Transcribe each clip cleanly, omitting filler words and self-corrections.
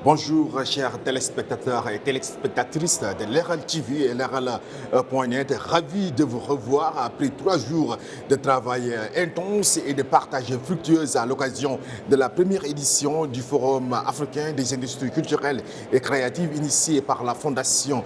Bonjour chers téléspectateurs et téléspectatrices de Leral TV et Leral.net. Ravi de vous revoir après 3 jours de travail intense et de partage fructueux à l'occasion de la première édition du Forum africain des industries culturelles et créatives initié par la Fondation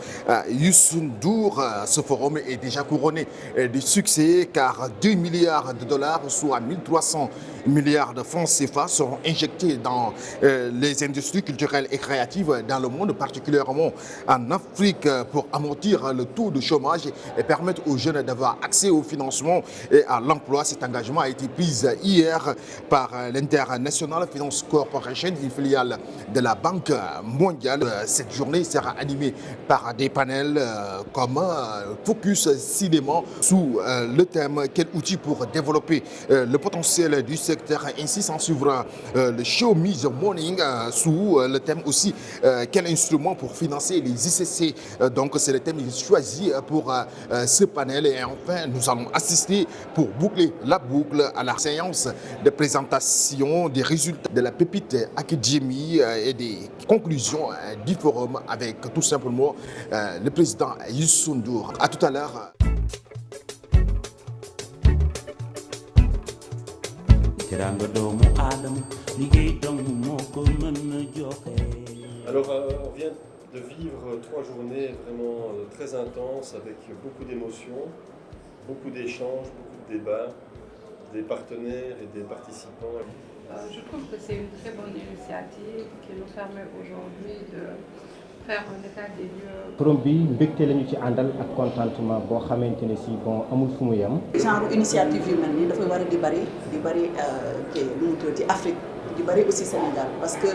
Youssou N'Dour. Ce forum est déjà couronné de succès car 2 milliards de dollars, soit 1300 milliards de francs CFA seront injectés dans les industries culturelles et créatives dans le monde, particulièrement en Afrique, pour amortir le taux de chômage et permettre aux jeunes d'avoir accès au financement et à l'emploi. Cet engagement a été pris hier par l'International Finance Corporation, une filiale de la Banque mondiale. Cette journée sera animée par des panels comme Focus Cinéma sous le thème quel outil pour développer le potentiel du secteur. Ainsi s'en suivra le Show Me the Morning sous le thème aussi quel instrument pour financer les ICC. Donc c'est le thème choisi pour ce panel. Et enfin nous allons assister pour boucler la boucle à la séance de présentation des résultats de la Pépite Academy et des conclusions du forum avec tout simplement le président Youssou N'Dour. À tout à l'heure. Alors, on vient de vivre 3 journées vraiment très intenses avec beaucoup d'émotions, beaucoup d'échanges, beaucoup de débats, des partenaires et des participants. Je trouve que c'est une très bonne initiative qui nous permet aujourd'hui de faire un état des lieux. forum bi mbégte lañu ci àndal ak contentement boo xamante ne si bon amul fu mu yem. genre initiative yu mel nii dafay war a di bëri ci Afrique di bëri aussi Sénégal parce que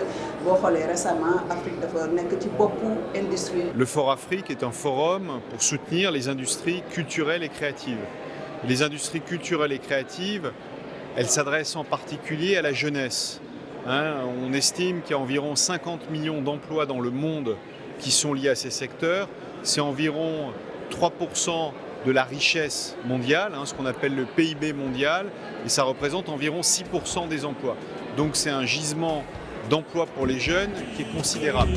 boo xoolee récemment Afrique dafa nekk ci boppu industrie. Le Fort Afrique est un forum pour soutenir les industries culturelles et créatives. Les industries culturelles et créatives, elles s'adressent en particulier à la jeunesse. On estime qu'il y a environ 50 millions d'emplois dans le monde qui sont liés à ces secteurs. C'est environ 3% de la richesse mondiale, ce qu'on appelle le PIB mondial, et ça représente environ 6% des emplois. Donc c'est un gisement d'emplois pour les jeunes qui est considérable.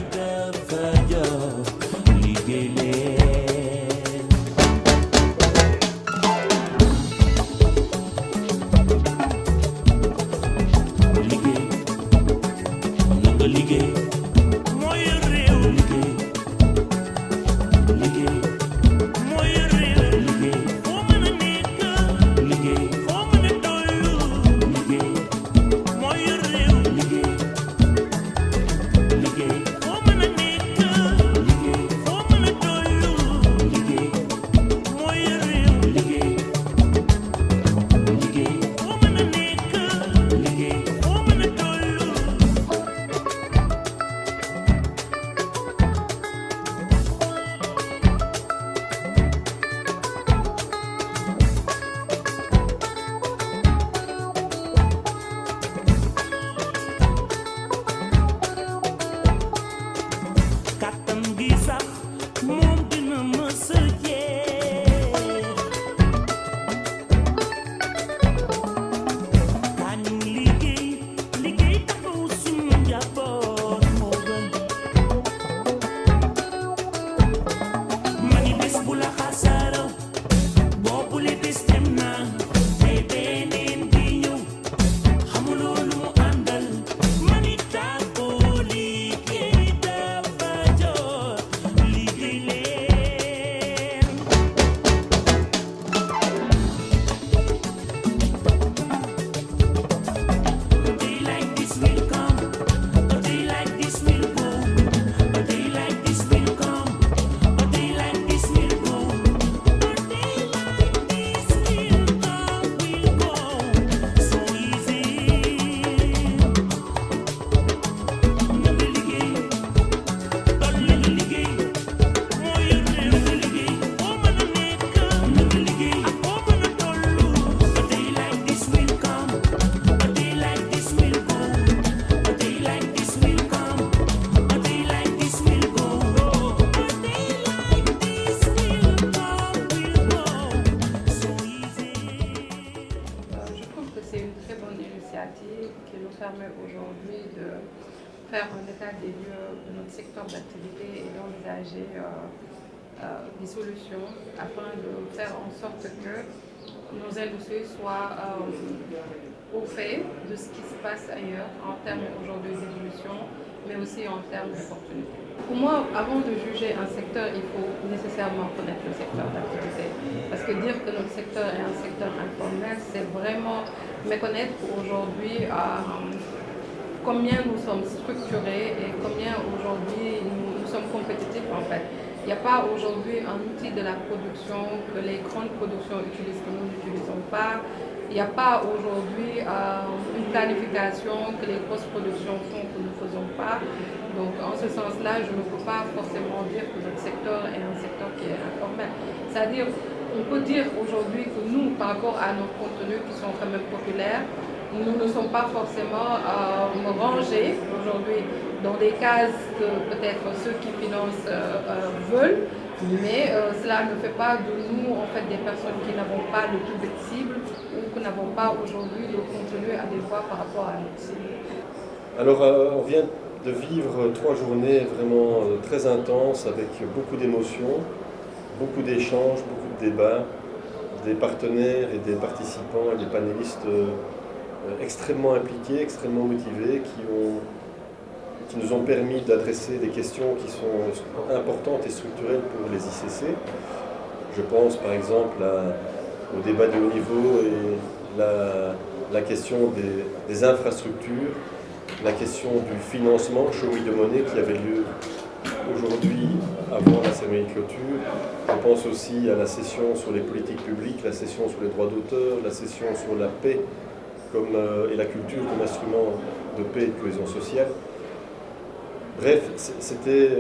des lieux de notre secteur d'activité et d'envisager des solutions afin de faire en sorte que nos industries soient au fait de ce qui se passe ailleurs en termes aujourd'hui d'évolution, mais aussi en termes d'opportunités. Pour moi, avant de juger un secteur, il faut nécessairement connaître le secteur d'activité. Parce que dire que notre secteur est un secteur informel, c'est vraiment méconnaître aujourd'hui combien nous sommes structurés et combien aujourd'hui nous sommes compétitifs en fait. Il n'y a pas aujourd'hui un outil de la production que les grandes productions utilisent que nous n'utilisons pas. Il n'y a pas aujourd'hui une planification que les grosses productions font que nous ne faisons pas. Donc en ce sens-là, je ne peux pas forcément dire que notre secteur est un secteur qui est informel. C'est-à-dire, on peut dire aujourd'hui que nous, par rapport à nos contenus qui sont quand même populaires, nous ne sommes pas forcément rangés aujourd'hui dans des cases que peut-être ceux qui financent veulent, mais cela ne fait pas de nous en fait des personnes qui n'avons pas le public cible ou qui n'avons pas aujourd'hui le contenu adéquat par rapport à notre cible. Alors on vient de vivre 3 journées vraiment très intenses avec beaucoup d'émotions, beaucoup d'échanges, beaucoup de débats, des partenaires et des participants et des panélistes extrêmement impliqués, extrêmement motivés, qui nous ont permis d'adresser des questions qui sont importantes et structurelles pour les ICC. Je pense par exemple au débat de haut niveau et la question des infrastructures, la question du financement, show de monnaie qui avait lieu aujourd'hui avant la cérémonie de clôture. Je pense aussi à la session sur les politiques publiques, la session sur les droits d'auteur, la session sur la paix et la culture comme instrument de paix et de cohésion sociale. Bref, c'était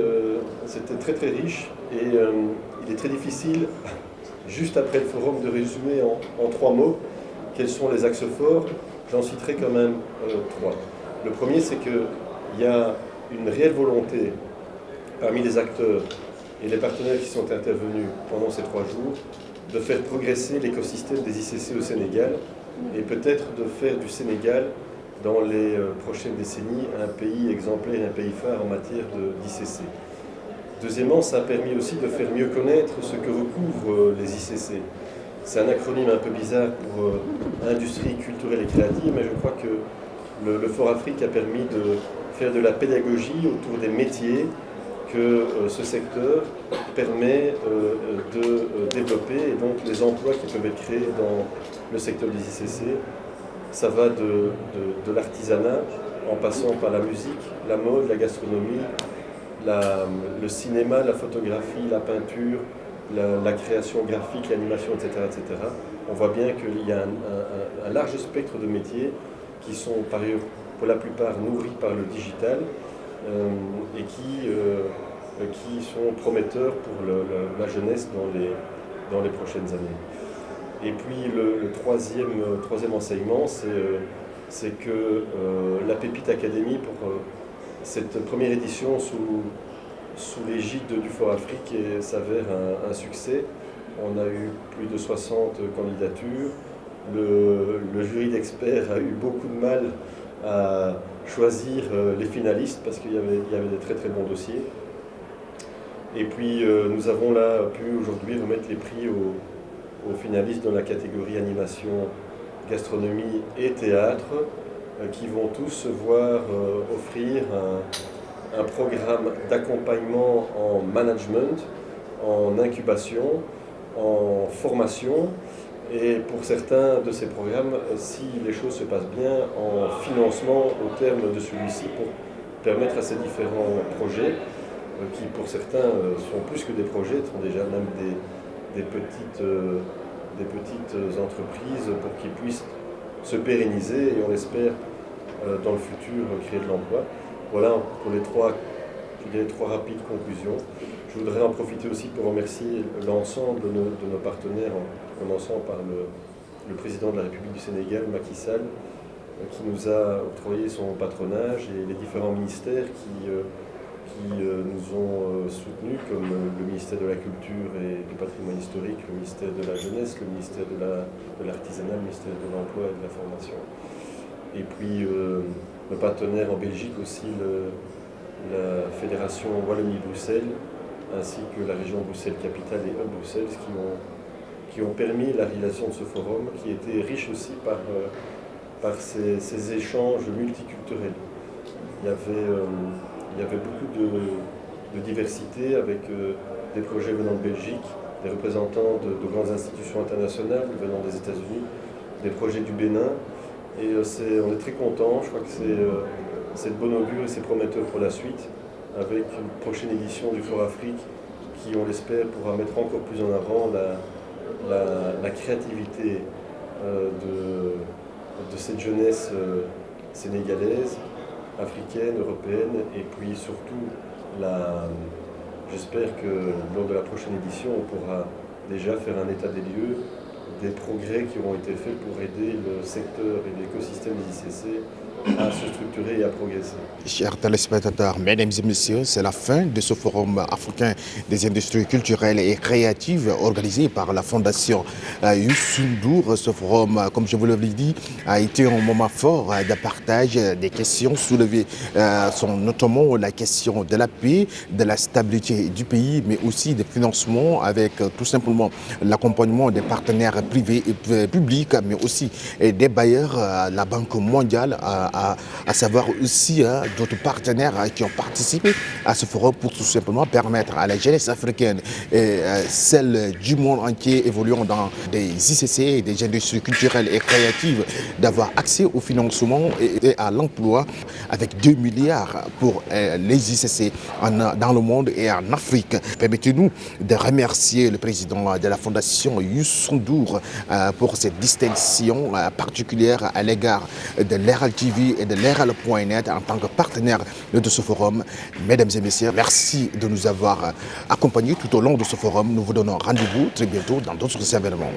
très très riche et il est très difficile, juste après le forum, de résumer en 3 mots quels sont les axes forts. J'en citerai quand même 3. Le premier, c'est qu'il y a une réelle volonté parmi les acteurs et les partenaires qui sont intervenus pendant ces 3 jours de faire progresser l'écosystème des ICC au Sénégal et peut-être de faire du Sénégal dans les prochaines décennies un pays exemplaire, un pays phare en matière d'ICC. Deuxièmement, ça a permis aussi de faire mieux connaître ce que recouvrent les ICC. C'est un acronyme un peu bizarre pour industrie culturelle et créative, mais je crois que le Fort Afrique a permis de faire de la pédagogie autour des métiers que ce secteur permet de développer et donc les emplois qui peuvent être créés dans le secteur des ICC. Ça va de l'artisanat en passant par la musique, la mode, la gastronomie, le cinéma, la photographie, la peinture, la création graphique, l'animation, etc., etc. On voit bien qu'il y a un large spectre de métiers qui sont par ailleurs pour la plupart nourris par le digital et qui sont prometteurs pour la jeunesse dans les prochaines années. Et puis le troisième enseignement, c'est que la Pépite Academy, pour cette première édition sous l'égide du Fort Afrique, s'avère un succès. On a eu plus de 60 candidatures. Le jury d'experts a eu beaucoup de mal à choisir les finalistes parce qu'il y avait des très très bons dossiers. Et puis nous avons là pu aujourd'hui remettre les prix aux finalistes dans la catégorie animation, gastronomie et théâtre, qui vont tous se voir offrir un programme d'accompagnement en management, en incubation, en formation, et pour certains de ces programmes, si les choses se passent bien, en financement au terme de celui-ci pour permettre à ces différents projets, qui pour certains sont plus que des projets, sont déjà même des petites entreprises pour qu'ils puissent se pérenniser et on espère dans le futur créer de l'emploi. Voilà pour les trois rapides conclusions. Je voudrais en profiter aussi pour remercier l'ensemble de nos partenaires, en commençant par le président de la République du Sénégal, Macky Sall, qui nous a octroyé son patronage, et les différents ministères qui nous ont soutenus, comme le ministère de la Culture et du Patrimoine historique, le ministère de la Jeunesse, le ministère de l'Artisanat, le ministère de l'Emploi et de la Formation. Et puis nos partenaires en Belgique aussi, le fédération Wallonie-Bruxelles, ainsi que la région Bruxelles-Capitale et Hub Bruxelles, qui ont permis la réalisation de ce forum, qui était riche aussi par ces échanges multiculturels. Il y avait beaucoup de diversité avec des projets venant de Belgique, des représentants de grandes institutions internationales venant des États-Unis, des projets du Bénin. Et on est très contents, je crois que c'est de bon augure et c'est prometteur pour la suite, avec une prochaine édition du Fort Afrique qui, on l'espère, pourra mettre encore plus en avant la créativité de cette jeunesse sénégalaise, africaine, européenne, et puis surtout, j'espère que lors de la prochaine édition, on pourra déjà faire un état des lieux des progrès qui auront été faits pour aider le secteur et l'écosystème des ICC à se structurer et à progresser. Chers téléspectateurs, mesdames et messieurs, c'est la fin de ce forum africain des industries culturelles et créatives organisé par la Fondation Youssou N'Dour. Ce forum, comme je vous l'avais dit, a été un moment fort de partage des questions soulevées, sont notamment la question de la paix, de la stabilité du pays, mais aussi des financements avec tout simplement l'accompagnement des partenaires privés et publics, mais aussi des bailleurs, la Banque mondiale, à savoir aussi d'autres partenaires qui ont participé à ce forum pour tout simplement permettre à la jeunesse africaine et celle du monde entier évoluant dans des ICC, des industries culturelles et créatives, d'avoir accès au financement et à l'emploi avec 2 milliards pour les ICC dans le monde et en Afrique. Permettez-nous de remercier le président de la Fondation Youssou N'Dour pour cette distinction particulière à l'égard de l'Herald TV et de l'Herald.net en tant que partenaire de ce forum. Mesdames et messieurs, merci de nous avoir accompagnés tout au long de ce forum. Nous vous donnons rendez-vous très bientôt dans d'autres événements.